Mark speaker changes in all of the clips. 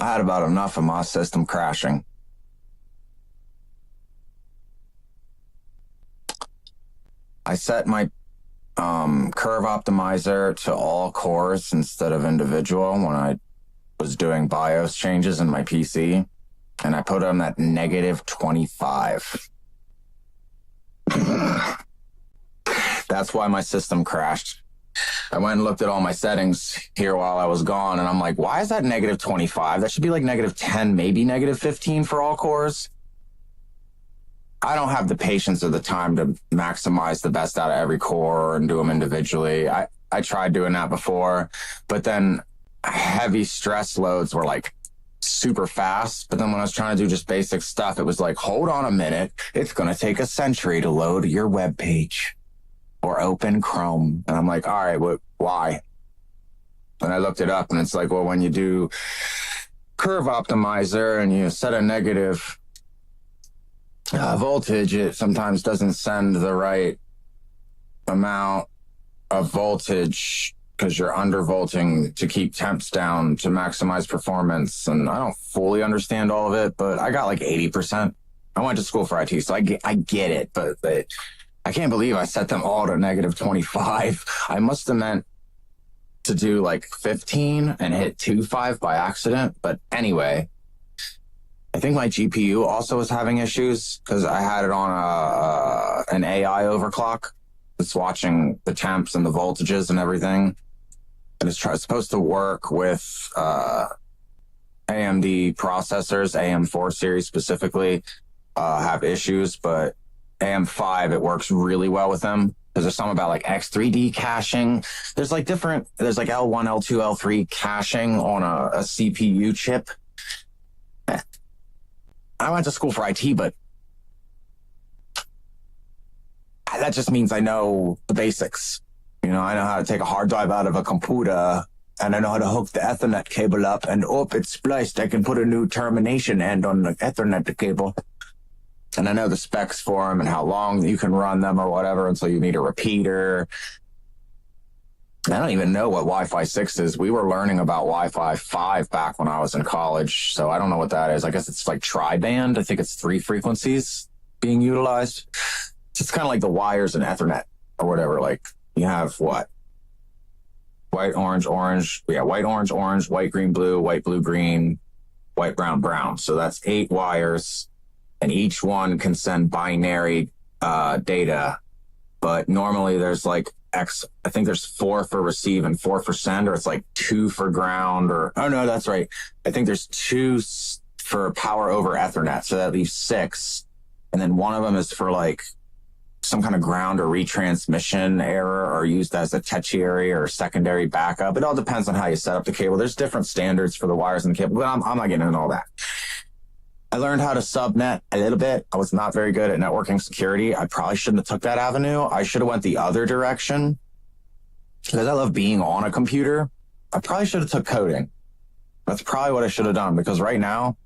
Speaker 1: I had about enough of my system crashing. I set my curve optimizer to all cores instead of individual when I was doing BIOS changes in my PC, and I put them at -25. That's why my system crashed. I went and looked at all my settings here while I was gone, and I'm like, why is that -25? That should be like -10, maybe -15 for all cores. I don't have the patience or the time to maximize the best out of every core and do them individually. I tried doing that before, but then heavy stress loads were like super fast. But then when I was trying to do just basic stuff, it was like, hold on a minute. It's going to take a century to load your web page or open Chrome. And I'm like, all right, why? And I looked it up, and it's like, well, when you do curve optimizer and you set a negative voltage, it sometimes doesn't send the right amount of voltage because you're undervolting to keep temps down to maximize performance. And I don't fully understand all of it, but I got like 80%. I went to school for IT, so I get it, but I can't believe I set them all to -25. I must have meant to do like 15 and hit 2.5 by accident. But anyway, I think my GPU also was having issues because I had it on an AI overclock. It's watching the temps and the voltages and everything. And it's supposed to work with AMD processors, AM4 series specifically, have issues, but AM5, it works really well with them. Because there's something about like X3D caching. There's like there's like L1, L2, L3 caching on a CPU chip. I went to school for IT, but that just means I know the basics. You know, I know how to take a hard drive out of a computer, and I know how to hook the Ethernet cable up, and it's spliced. I can put a new termination end on the Ethernet cable. And I know the specs for them and how long you can run them or whatever, and so you need a repeater. I don't even know what Wi-Fi 6 is. We were learning about Wi-Fi 5 back when I was in college, so I don't know what that is. I guess it's like tri-band. I think it's 3 frequencies being utilized. It's kind of like the wires in Ethernet or whatever. Like you have what? White, orange, orange. Yeah, white, orange, orange, white, green, blue, white, blue, green, white, brown, brown. So that's 8 wires, and each one can send binary data. But normally there's like I think there's 4 for receive and 4 for send, or it's like 2 for ground, or, oh no, that's right. I think there's 2 for power over Ethernet. So that leaves 6. And then one of them is for like some kind of ground or retransmission error, or used as a tertiary or secondary backup. It all depends on how you set up the cable. There's different standards for the wires in the cable, but I'm not getting into all that. I learned how to subnet a little bit. I was not very good at networking security. I probably shouldn't have took that avenue. I should have went the other direction because I love being on a computer. I probably should have took coding. That's probably what I should have done, because right now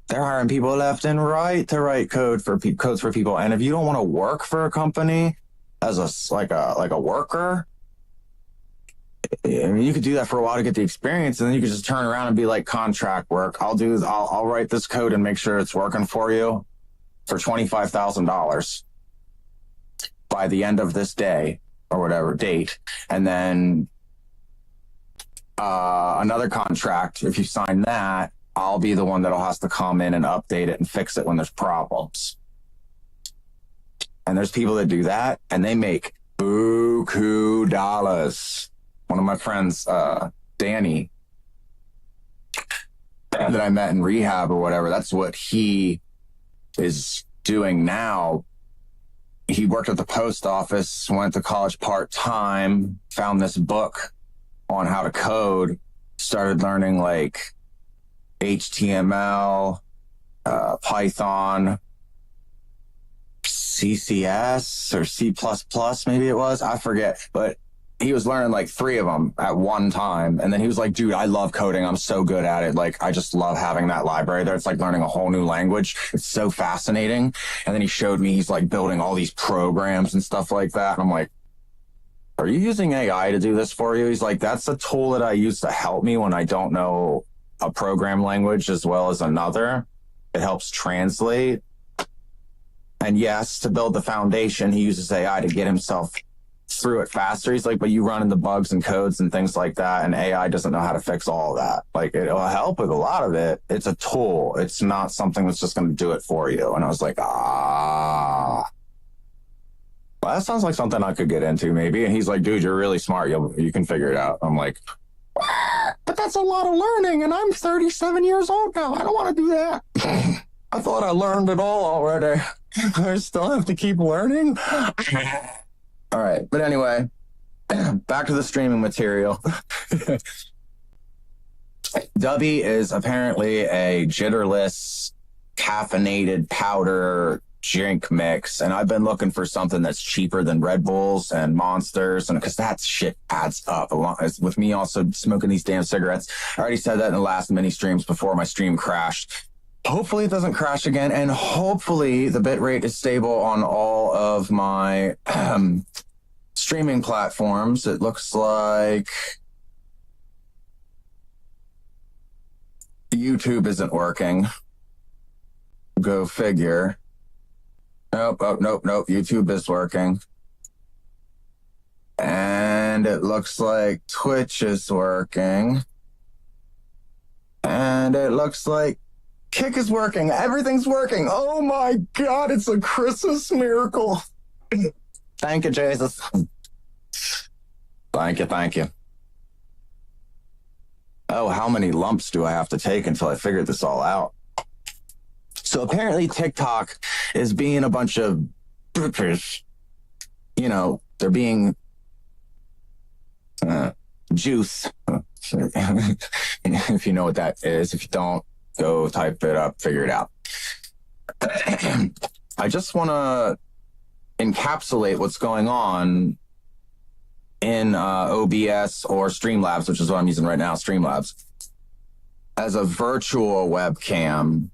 Speaker 1: they're hiring people left and right to write codes for people. And if you don't want to work for a company as a worker, I mean, you could do that for a while to get the experience, and then you could just turn around and be like, contract work. I'll write this code and make sure it's working for you for $25,000 by the end of this day or whatever date. And then another contract, if you sign that, I'll be the one that'll have to come in and update it and fix it when there's problems. And there's people that do that, and they make buku dollars. One of my friends, Danny, that I met in rehab or whatever, that's what he is doing now. He worked at the post office, went to college part-time, found this book on how to code, started learning like HTML, Python, CCS or C++, maybe it was, I forget, but he was learning like 3 of them at one time. And then he was like, dude, I love coding. I'm so good at it. Like, I just love having that library there. It's like learning a whole new language. It's so fascinating. And then he showed me, he's like building all these programs and stuff like that. And I'm like, are you using AI to do this for you? He's like, that's a tool that I use to help me when I don't know a program language as well as another. It helps translate. And yes, to build the foundation, he uses AI to get himself through it faster. He's like, but you run into bugs and codes and things like that, and AI doesn't know how to fix all of that. Like, it'll help with a lot of it. It's a tool. It's not something that's just going to do it for you. And I was like, well, that sounds like something I could get into maybe. And he's like, dude, you're really smart. You can figure it out. I'm like, but that's a lot of learning, and I'm 37 years old now. I don't want to do that. I thought I learned it all already. I still have to keep learning. All right. But anyway, back to the streaming material. Dubby is apparently a jitterless, caffeinated powder drink mix. And I've been looking for something that's cheaper than Red Bulls and Monsters. And because that shit adds up along with me also smoking these damn cigarettes. I already said that in the last mini streams before my stream crashed. Hopefully it doesn't crash again, and hopefully the bitrate is stable on all of my streaming platforms. It looks like YouTube isn't working. Go figure. Nope. YouTube is working. And it looks like Twitch is working. And it looks like Kick is working. Everything's working. Oh my God, it's a Christmas miracle. Thank you, Jesus. Thank you. Oh, how many lumps do I have to take until I figure this all out? So apparently TikTok is being a bunch of, they're being juice. If you know what that is. If you don't, go type it up, figure it out. I just want to encapsulate what's going on in OBS or Streamlabs, which is what I'm using right now, Streamlabs, as a virtual webcam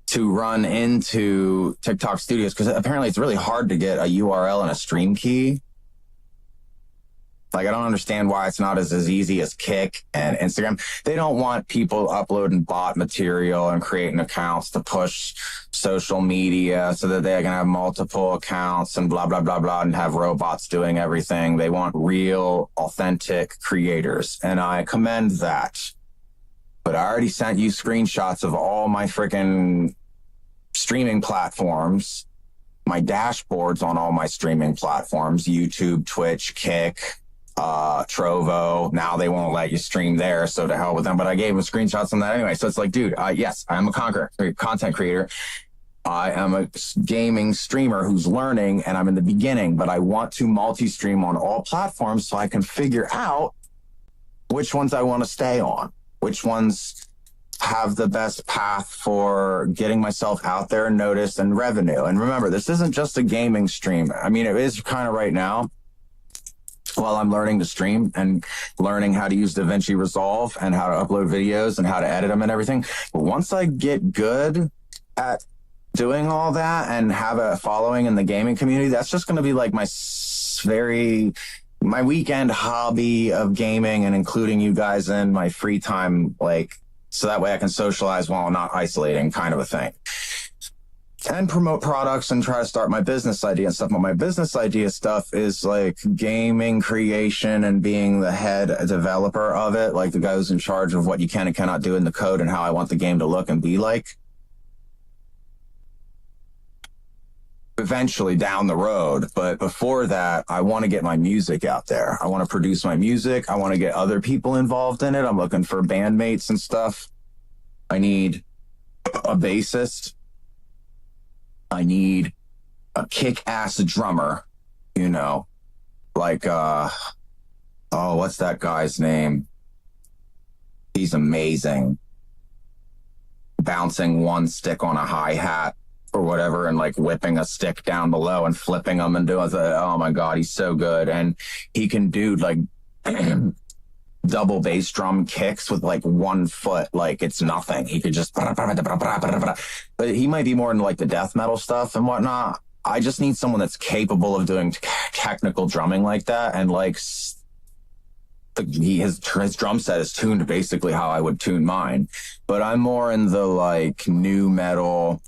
Speaker 1: to run into TikTok Studios, because apparently it's really hard to get a URL and a stream key. Like, I don't understand why it's not as easy as Kick and Instagram. They don't want people uploading bot material and creating accounts to push social media so that they can have multiple accounts and blah, blah, blah, blah, and have robots doing everything. They want real, authentic creators, and I commend that. But I already sent you screenshots of all my freaking streaming platforms, my dashboards on all my streaming platforms, YouTube, Twitch, Kick, Trovo. Now they won't let you stream there, so to hell with them. But I gave them screenshots on that anyway. So it's like, dude, yes, I'm a content creator. I am a gaming streamer who's learning, and I'm in the beginning, but I want to multi-stream on all platforms so I can figure out which ones I want to stay on, which ones have the best path for getting myself out there and noticed and revenue. And remember, this isn't just a gaming stream. I mean, it is kind of right now, while I'm learning to stream and learning how to use DaVinci Resolve and how to upload videos and how to edit them and everything. But once I get good at doing all that and have a following in the gaming community, that's just going to be like my weekend hobby of gaming and including you guys in my free time, like, so that way I can socialize while not isolating, kind of a thing. And promote products and try to start my business idea and stuff. But my business idea stuff is like gaming creation and being the head developer of it, like the guy who's in charge of what you can and cannot do in the code and how I want the game to look and be like. Eventually down the road. But before that, I want to get my music out there. I want to produce my music. I want to get other people involved in it. I'm looking for bandmates and stuff. I need a bassist. I need a kick-ass drummer, like, what's that guy's name? He's amazing. Bouncing one stick on a hi-hat or whatever and like whipping a stick down below and flipping them and doing, oh my God, he's so good. And he can do like double bass drum kicks with like 1 foot, like it's nothing. He could just, but he might be more into like the death metal stuff and whatnot. I just need someone that's capable of doing technical drumming like that and like his drum set is tuned basically how I would tune mine. But I'm more in the like new metal,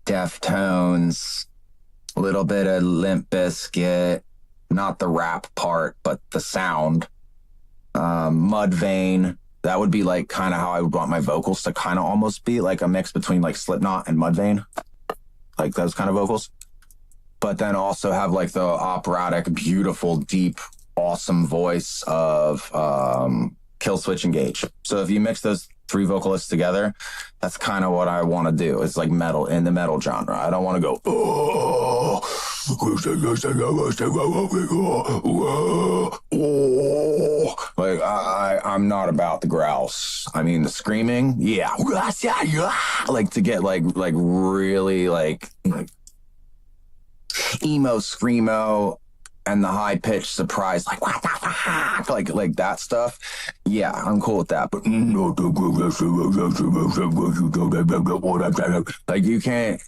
Speaker 1: Deftones, a little bit of Limp Bizkit, not the rap part, but the sound. Mudvayne. That would be like kind of how I would want my vocals to kind of almost be, like a mix between like Slipknot and Mudvayne, like those kind of vocals. But then also have like the operatic, beautiful, deep, awesome voice of Killswitch Engage. So if you mix those three vocalists together, that's kind of what I want to do. It's like metal, in the metal genre. I don't want to go, oh, like I'm not about the growls. I mean the screaming, yeah, like to get like really like emo screamo and the high pitched surprise, like what the fuck, like that stuff. Yeah, I'm cool with that. But like you can't.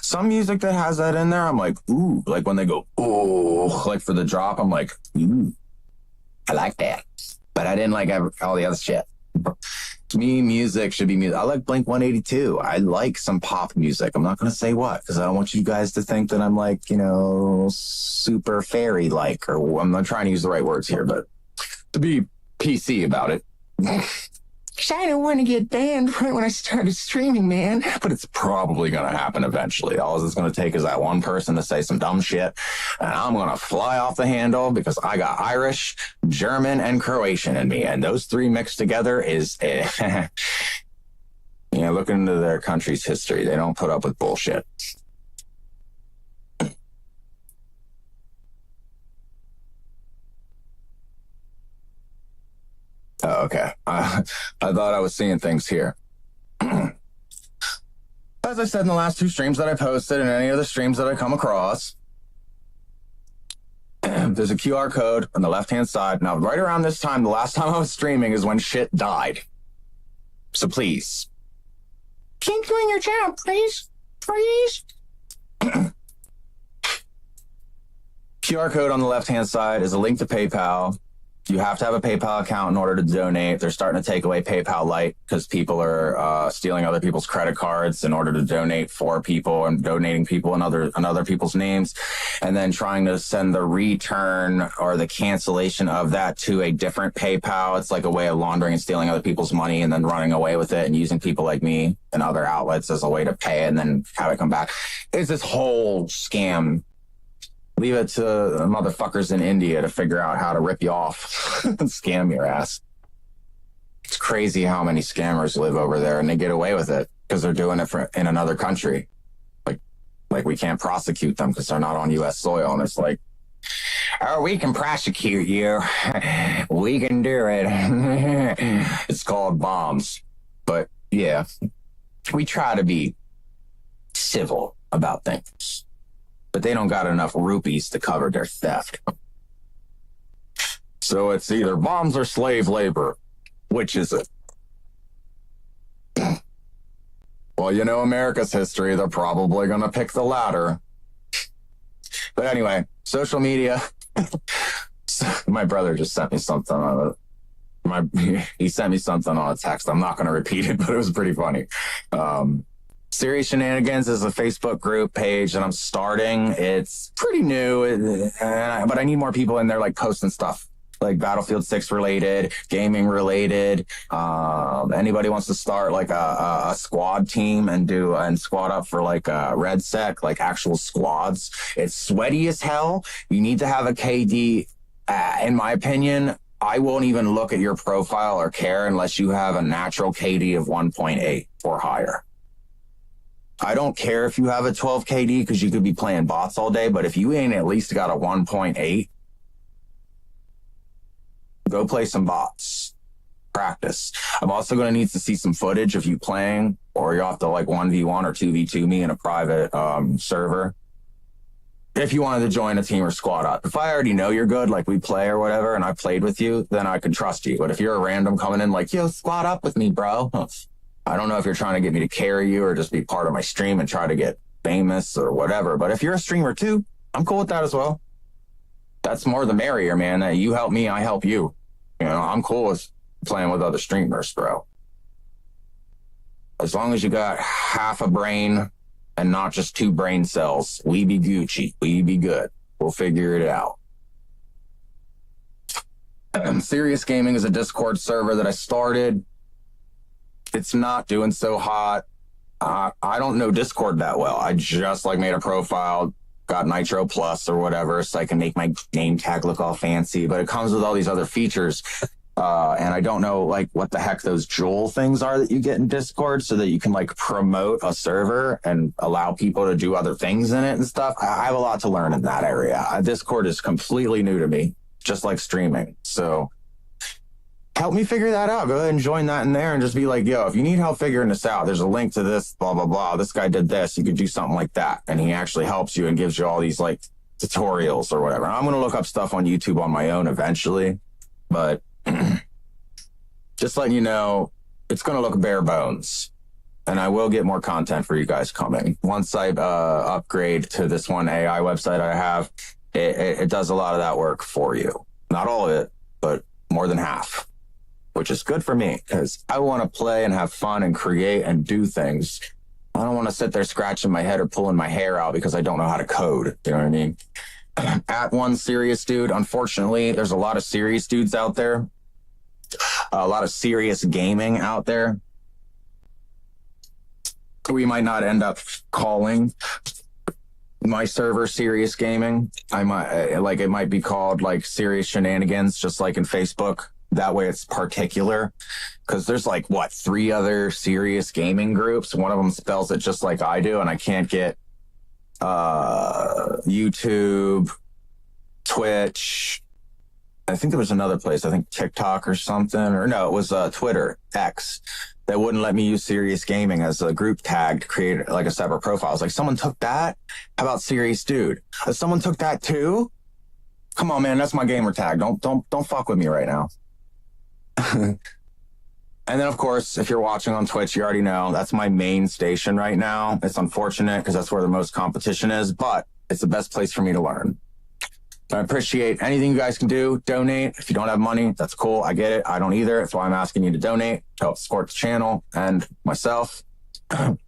Speaker 1: Some music that has that in there, I'm like, ooh, like when they go, oh, like for the drop, I'm like, ooh, I like that. But I didn't like all the other shit. To me, music should be music. I like Blink-182. I like some pop music. I'm not going to say what, because I don't want you guys to think that I'm like, you know, super fairy-like, or I'm not trying to use the right words here, but to be PC about it. I don't want to get banned right when I started streaming, man. But it's probably going to happen eventually. All it's going to take is that one person to say some dumb shit, and I'm going to fly off the handle because I got Irish, German, and Croatian in me. And those three mixed together is, you know, look into their country's history. They don't put up with bullshit. Oh, okay. I thought I was seeing things here. As I said in the last two streams that I posted and any other streams that I come across, there's a QR code on the left-hand side. Now, right around this time, the last time I was streaming is when shit died. So please, keep doing your job, please. Please. QR code on the left-hand side is a link to PayPal. You have to have a PayPal account in order to donate. They're starting to take away PayPal Lite because people are stealing other people's credit cards in order to donate for people and donating people in other people's names, and then trying to send the return or the cancellation of that to a different PayPal. It's like a way of laundering and stealing other people's money and then running away with it and using people like me and other outlets as a way to pay and then have it come back. It's this whole scam. Leave it to the motherfuckers in India to figure out how to rip you off and scam your ass. It's crazy how many scammers live over there and they get away with it because they're doing it in another country. Like we can't prosecute them because they're not on U.S. soil. And it's like, oh, we can prosecute you. We can do it. It's called bombs. But yeah, we try to be civil about things. But they don't got enough rupees to cover their theft. So it's either bombs or slave labor. Which is it? Well, you know America's history. They're probably going to pick the latter. But anyway, social media. My brother just sent me something on he sent me something on a text. I'm not going to repeat it, but it was pretty funny. Serious Shenanigans is a Facebook group page that I'm starting. It's pretty new, but I need more people in there, like posting stuff, like Battlefield 6 related, gaming related. Anybody wants to start like a squad team and squad up for like RedSec, like actual squads. It's sweaty as hell. You need to have a KD. In my opinion, I won't even look at your profile or care unless you have a natural KD of 1.8 or higher. I don't care if you have a 12 KD because you could be playing bots all day, but if you ain't at least got a 1.8, go play some bots. Practice. I'm also going to need to see some footage of you playing, or you have to like 1v1 or 2v2 me in a private server. If you wanted to join a team or squad up. If I already know you're good, like we play or whatever, and I played with you, then I can trust you. But if you're a random coming in like, yo, squad up with me, bro. I don't know if you're trying to get me to carry you or just be part of my stream and try to get famous or whatever. But if you're a streamer too, I'm cool with that as well. that's more the merrier, man. That you help me, I help you. You know, I'm cool with playing with other streamers, bro. As long as you got half a brain and not just 2 brain cells, we be Gucci. We be good. We'll figure it out. Serious Gaming is a Discord server that I started. It's not doing so hot. I don't know Discord that well. I just like made a profile, got Nitro Plus or whatever, so I can make my name tag look all fancy, but it comes with all these other features. And I don't know like what the heck those Joel things are that you get in Discord so that you can like promote a server and allow people to do other things in it and stuff. I have a lot to learn in that area. Discord is completely new to me, just like streaming. So help me figure that out. Go ahead and join that in there and just be like, yo, if you need help figuring this out, there's a link to this, blah, blah, blah. This guy did this. You could do something like that. And he actually helps you and gives you all these like tutorials or whatever. I'm going to look up stuff on YouTube on my own eventually, but just letting you know, it's going to look bare bones. And I will get more content for you guys coming. Once I upgrade to this one AI website I have, it does a lot of that work for you. Not all of it, but more than half, which is good for me because I want to play and have fun and create and do things. I don't want to sit there scratching my head or pulling my hair out because I don't know how to code. You know what I mean? At one serious dude, unfortunately, there's a lot of serious dudes out there. A lot of serious gaming out there. We might not end up calling my server Serious Gaming. I might like it might be called like Serious Shenanigans, just like in Facebook. That way it's particular because there's like 3 other serious gaming groups. One of them spells it just like I do, and I can't get YouTube, Twitch. I think there was another place, I think TikTok or something, or no, it was Twitter, X, that wouldn't let me use Serious Gaming as a group tag to create like a separate profile. I was like, someone took that? How about Serious Dude? Someone took that too? Come on, man, that's my gamer tag. Don't fuck with me right now. And then, of course, if you're watching on Twitch, you already know that's my main station right now. It's unfortunate because that's where the most competition is, but it's the best place for me to learn. I appreciate anything you guys can do. Donate. If you don't have money, that's cool. I get it. I don't either. That's why I'm asking you to donate to help support the channel and myself. And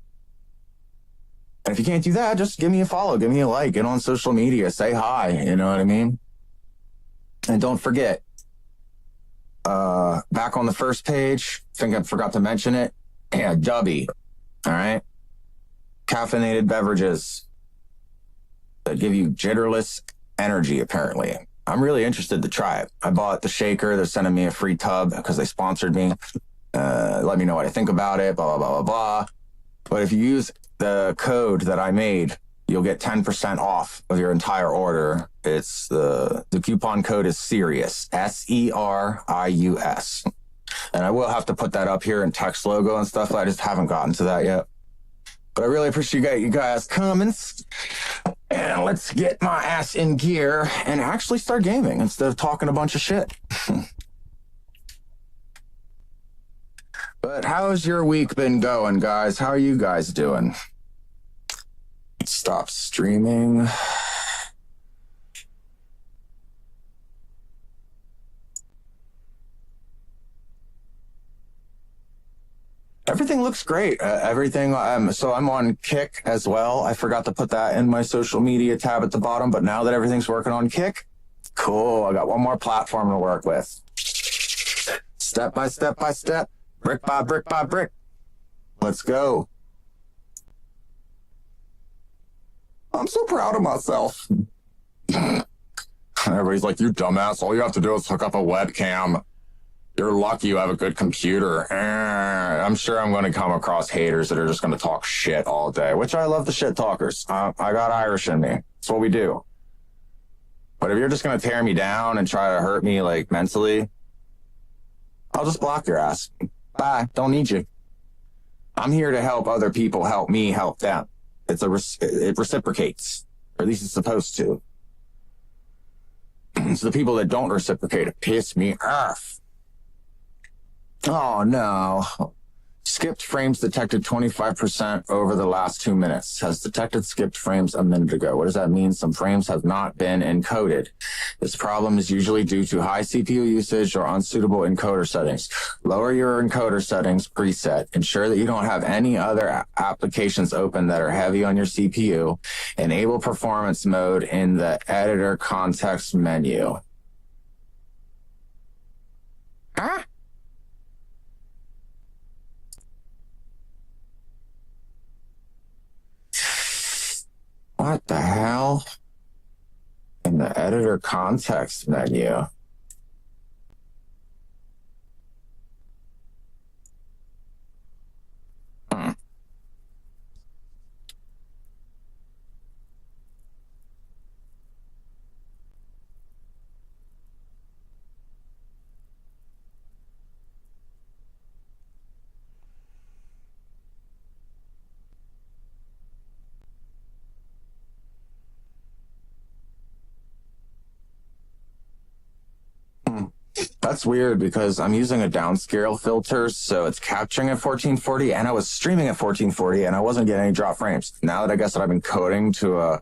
Speaker 1: if you can't do that, just give me a follow. Give me a like. Get on social media. Say hi. You know what I mean? And don't forget, back on the first page, I think I forgot to mention it. Yeah, Dubby. All right? Caffeinated beverages that give you jitterless energy, apparently. I'm really interested to try it. I bought the shaker. They're sending me a free tub because they sponsored me. Let me know what I think about it, blah, blah, blah, blah, blah. But if you use the code that I made, you'll get 10% off of your entire order. It's the coupon code is SERIUS, SERIUS. And I will have to put that up here in text logo and stuff. I just haven't gotten to that yet. But I really appreciate you guys coming. And let's get my ass in gear and actually start gaming instead of talking a bunch of shit. But how's your week been going, guys? How are you guys doing? Stop streaming. Everything looks great. So I'm on Kick as well. I forgot to put that in my social media tab at the bottom, but now that everything's working on Kick, cool. I got one more platform to work with. Step by step by step, brick by brick by brick. Let's go. I'm so proud of myself. Everybody's like, you dumbass. All you have to do is hook up a webcam. You're lucky you have a good computer. I'm sure I'm going to come across haters that are just going to talk shit all day, which I love the shit talkers. I got Irish in me. That's what we do. But if you're just going to tear me down and try to hurt me like mentally, I'll just block your ass. Bye. Don't need you. I'm here to help other people help me help them. It reciprocates, or at least it's supposed to. So the people that don't reciprocate, it piss me off. Oh, no. Skipped frames detected 25% over the last 2 minutes. Has detected skipped frames a minute ago. What does that mean? Some frames have not been encoded. This problem is usually due to high CPU usage or unsuitable encoder settings. Lower your encoder settings preset. Ensure that you don't have any other applications open that are heavy on your CPU. Enable performance mode in the editor context menu. Huh? What the hell? In the editor context menu. Hmm. That's weird because I'm using a downscale filter, so it's capturing at 1440, and I was streaming at 1440, and I wasn't getting any drop frames. Now that I guess that I've been coding to a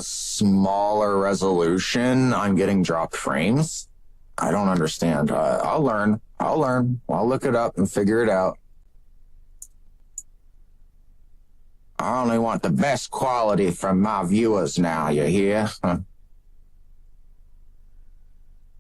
Speaker 1: smaller resolution, I'm getting dropped frames. I don't understand. I'll learn. I'll look it up and figure it out. I only want the best quality from my viewers now, you hear?